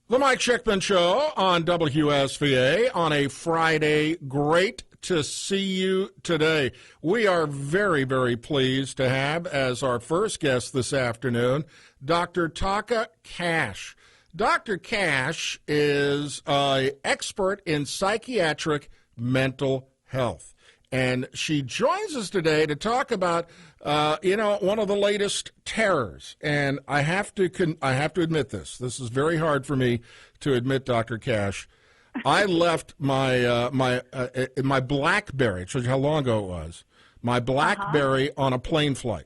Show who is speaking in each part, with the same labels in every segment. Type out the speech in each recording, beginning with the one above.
Speaker 1: The Mike Schickman Show on WSVA on a Friday. Great to see you today. We are very, very pleased to have as our first guest this afternoon, Dr. Taaka Cash. Dr. Cash is an expert in psychiatric mental health. And she joins us today to talk about, one of the latest terrors. And I have to admit this. This is very hard for me to admit, Dr. Cash. I left my my BlackBerry, which shows you how long ago it was, my BlackBerry on a plane flight.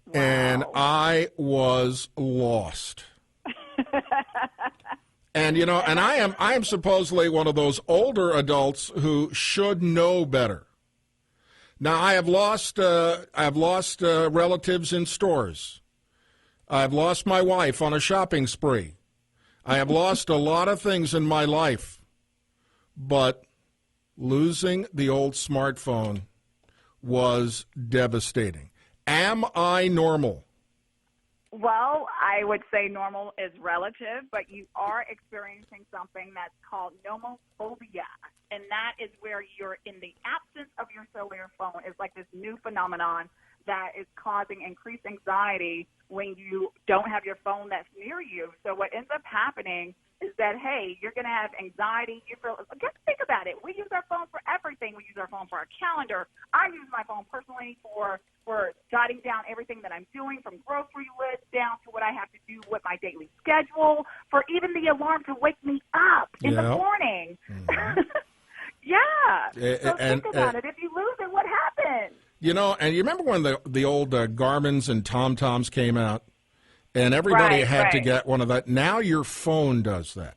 Speaker 2: Wow.
Speaker 1: And I was lost. And, and I am supposedly one of those older adults who should know better. Now, I have lost relatives in stores. I've lost my wife on a shopping spree. I have lost a lot of things in my life. But losing the old smartphone was devastating. Am I normal?
Speaker 2: Well, I would say normal is relative, but you are experiencing something that's called nomophobia, and that is where you're in the absence of your cellular phone. It's like this new phenomenon that is causing increased anxiety when you don't have your phone that's near you. So what ends up happening is that, hey, you're going to have anxiety. You feel, just think about it. We use our phone for everything. We use our phone for our calendar. I use my phone personally for jotting down everything that I'm doing, from grocery lists down to what I have to do with my daily schedule, for even the alarm to wake me up in the morning. Mm-hmm. Yeah. So think about it. If you lose it, what happens?
Speaker 1: And you remember when the old Garmins and TomToms came out? And everybody had to get one of that. Now your phone does that.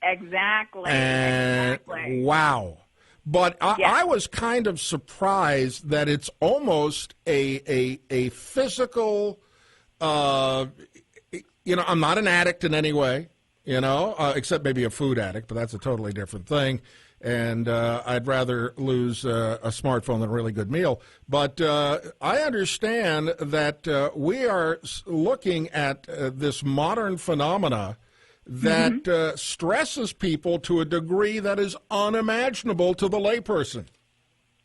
Speaker 2: Exactly.
Speaker 1: And wow. But I was kind of surprised that it's almost a physical, I'm not an addict in any way, except maybe a food addict, but that's a totally different thing. And I'd rather lose a smartphone than a really good meal. But I understand that we are looking at this modern phenomena that stresses people to a degree that is unimaginable to the layperson.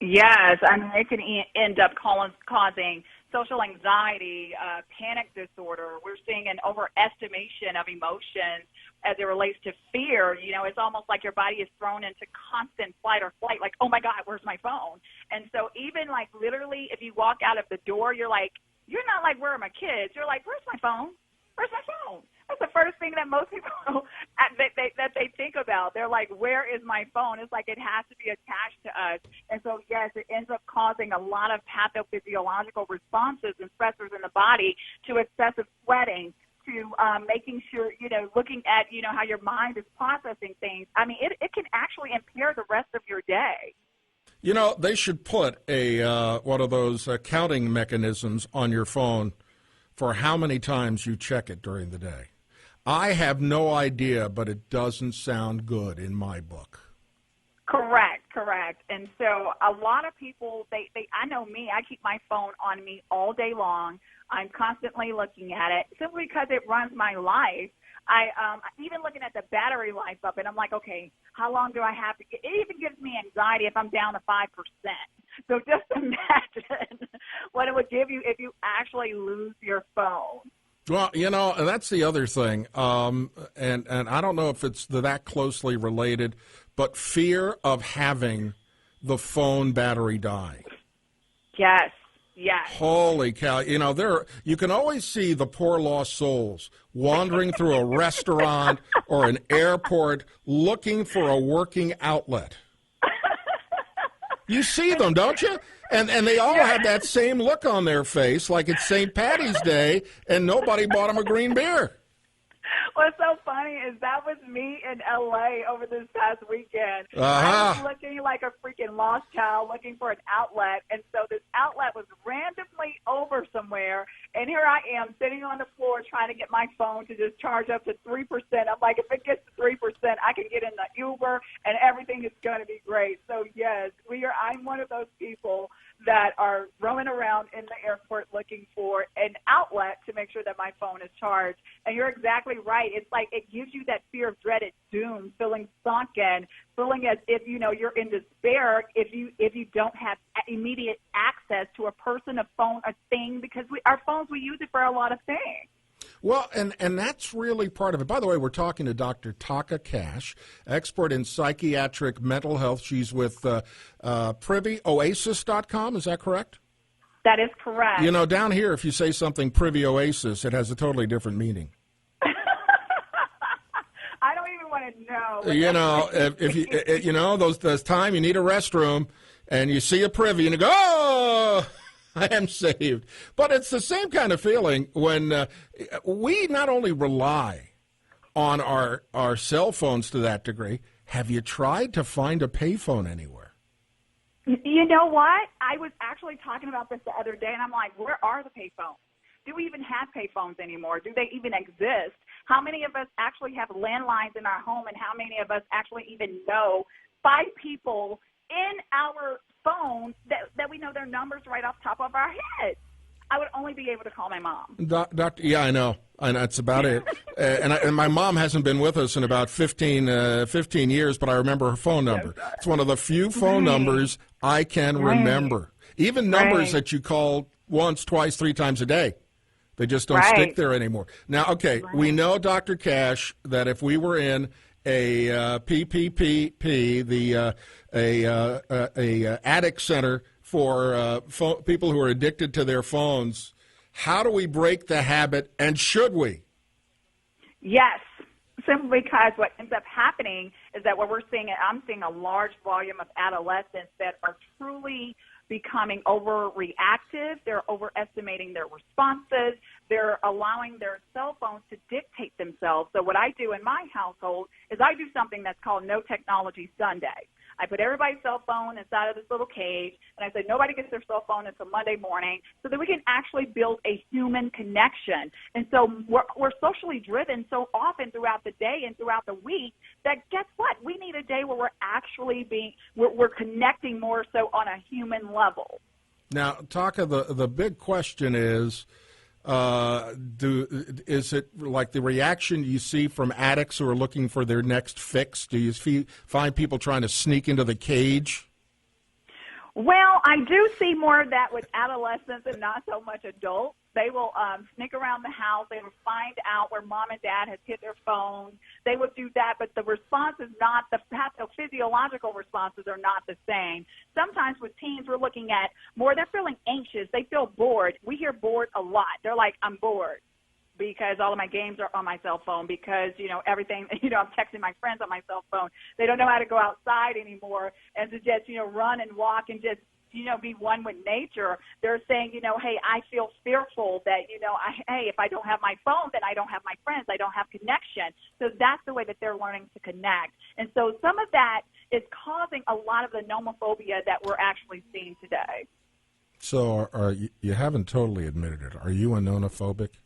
Speaker 2: Yes, I mean, it can end up causing social anxiety, panic disorder. We're seeing an overestimation of emotions as it relates to fear. It's almost like your body is thrown into constant fight or flight, like, oh, my God, where's my phone? And so even, like, literally, if you walk out of the door, you're not like, where are my kids? You're like, where's my phone? Where's my phone? That's the first thing that most people that they think about. They're like, where is my phone? It's like it has to be attached to us. And so, yes, it ends up causing a lot of pathophysiological responses and stressors in the body, to excessive sweating, to making sure, looking at, how your mind is processing things. I mean, it can actually impair the rest of your day.
Speaker 1: They should put one of those counting mechanisms on your phone for how many times you check it during the day. I have no idea, but it doesn't sound good in my book.
Speaker 2: Correct. And so a lot of people, I know me, I keep my phone on me all day long. I'm constantly looking at it simply because it runs my life. Even looking at the battery life of it, I'm like, okay, how long do I have to get? It even gives me anxiety if I'm down to 5%. So just imagine what it would give you if you actually lose your phone.
Speaker 1: Well, and that's the other thing, and I don't know if it's that closely related, but fear of having the phone battery die.
Speaker 2: Yes.
Speaker 1: Holy cow. You can always see the poor lost souls wandering through a restaurant or an airport looking for a working outlet. You see them, don't you? And they all have that same look on their face, like it's St. Patty's Day, and nobody bought them a green beer.
Speaker 2: What's so funny is that was me in L.A. over this past weekend.
Speaker 1: Uh-huh.
Speaker 2: I was looking like a freaking lost child looking for an outlet, and so this outlet was randomly over somewhere, and here I am sitting on the floor trying to get my phone to just charge up to 3%. I'm like, if it gets to 3%, I can get in the Uber, and everything is going to be great. So, yes, I'm one of those people that are roaming around in the airport looking for an outlet to make sure that my phone is charged. And you're exactly right. It's like it gives you that fear of dreaded doom, feeling sunken, feeling as if, you're in despair if you don't have immediate access to a person, a phone, a thing, because our phones, we use it for a lot of things.
Speaker 1: Well, and that's really part of it. By the way, we're talking to Dr. Taaka Cash, expert in psychiatric mental health. She's with PrivyOasis.com. Is that correct?
Speaker 2: That is correct.
Speaker 1: Down here, if you say something Privy Oasis, it has a totally different meaning.
Speaker 2: I don't even want to know.
Speaker 1: If you, those time you need a restroom and you see a privy and you go, oh, I am saved. But it's the same kind of feeling when we not only rely on our cell phones to that degree. Have you tried to find a payphone anywhere?
Speaker 2: You know what? I was actually talking about this the other day, and I'm like, where are the payphones? Do we even have payphones anymore? Do they even exist? How many of us actually have landlines in our home, and how many of us actually even know 5 people in our phone that we know their numbers right off the top of our head? I would only be able to call my mom.
Speaker 1: Doctor, yeah, I know. That's about it. And my mom hasn't been with us in about 15 years, but I remember her phone number. It's one of the few phone numbers I can remember. Even numbers that you call once, twice, 3 times a day. They just don't stick there anymore. Now, okay, we know, Dr. Cash, that if we were in a PPP, a addict center for people who are addicted to their phones, how do we break the habit, and should we?
Speaker 2: Yes, simply because what ends up happening is that what I'm seeing a large volume of adolescents that are truly becoming overreactive. They're overestimating their responses. They're allowing their cell phones to dictate themselves. So what I do in my household is I do something that's called No Technology Sunday. I put everybody's cell phone inside of this little cage, and I said nobody gets their cell phone until Monday morning so that we can actually build a human connection. And so we're socially driven so often throughout the day and throughout the week that guess what? We need a day where we're actually we're connecting more so on a human level.
Speaker 1: Now, Taaka, the big question is, is it like the reaction you see from addicts who are looking for their next fix? Do you find people trying to sneak into the cage?
Speaker 2: Well, I do see more of that with adolescents and not so much adults. They will sneak around the house. They will find out where mom and dad has hit their phone. They would do that, but the response is not, the pathophysiological responses are not the same. Sometimes with teens, we're looking at more, they're feeling anxious. They feel bored. We hear bored a lot. They're like, I'm bored because all of my games are on my cell phone, because, everything, I'm texting my friends on my cell phone. They don't know how to go outside anymore and to just, run and walk and just, be one with nature. They're saying, hey, I feel fearful that, hey, if I don't have my phone, then I don't have my friends. I don't have connection. So that's the way that they're learning to connect. And so some of that is causing a lot of the nomophobia that we're actually seeing today.
Speaker 1: So you haven't totally admitted it. Are you a nonophobic?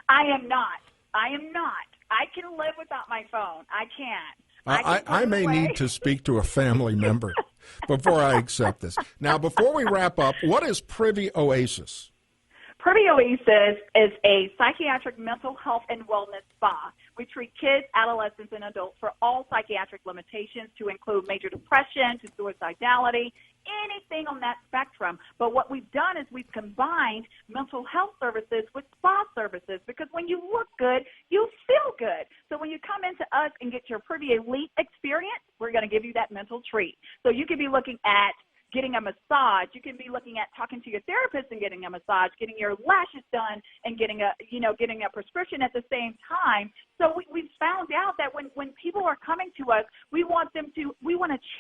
Speaker 2: I am not. I can live without my phone. I can.
Speaker 1: I may need to speak to a family member before I accept this. Now, before we wrap up, what is Privy Oasis?
Speaker 2: Privy Oasis is a psychiatric mental health and wellness spa. We treat kids, adolescents, and adults for all psychiatric limitations to include major depression, to suicidality, anything on that spectrum. But what we've done is we've combined mental health services with spa services, because when you look good, you feel good. So when you come into us and get your Privy Elite experience, we're going to give you that mental treat. So you could be looking at getting a massage. You can be looking at talking to your therapist and getting a massage, getting your lashes done and getting a prescription at the same time. So we've found out that when people are coming to us, we want to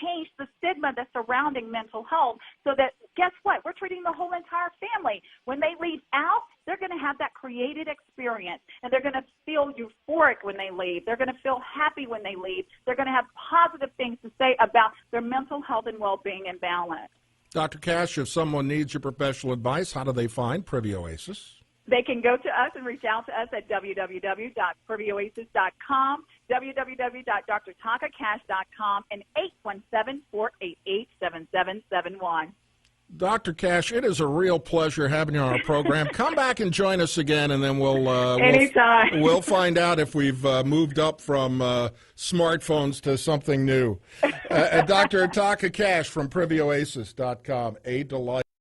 Speaker 2: change the stigma that's surrounding mental health, so that, guess what? We're treating the whole entire family. When they leave out, they're going to have that created experience, and they're going to feel euphoric when they leave. They're going to feel happy when they leave. They're going to have positive things to say about their mental health and well-being and balance.
Speaker 1: Dr. Cash, if someone needs your professional advice, how do they find Privy Oasis?
Speaker 2: They can go to us and reach out to us at www.privyoasis.com, www.drtaakacash.com, and 817-488-7771.
Speaker 1: Dr. Cash, it is a real pleasure having you on our program. Come back and join us again, and then
Speaker 2: Anytime.
Speaker 1: we'll find out if we've moved up from smartphones to something new. Dr. Taaka Cash from PrivyOasis.com, a delight.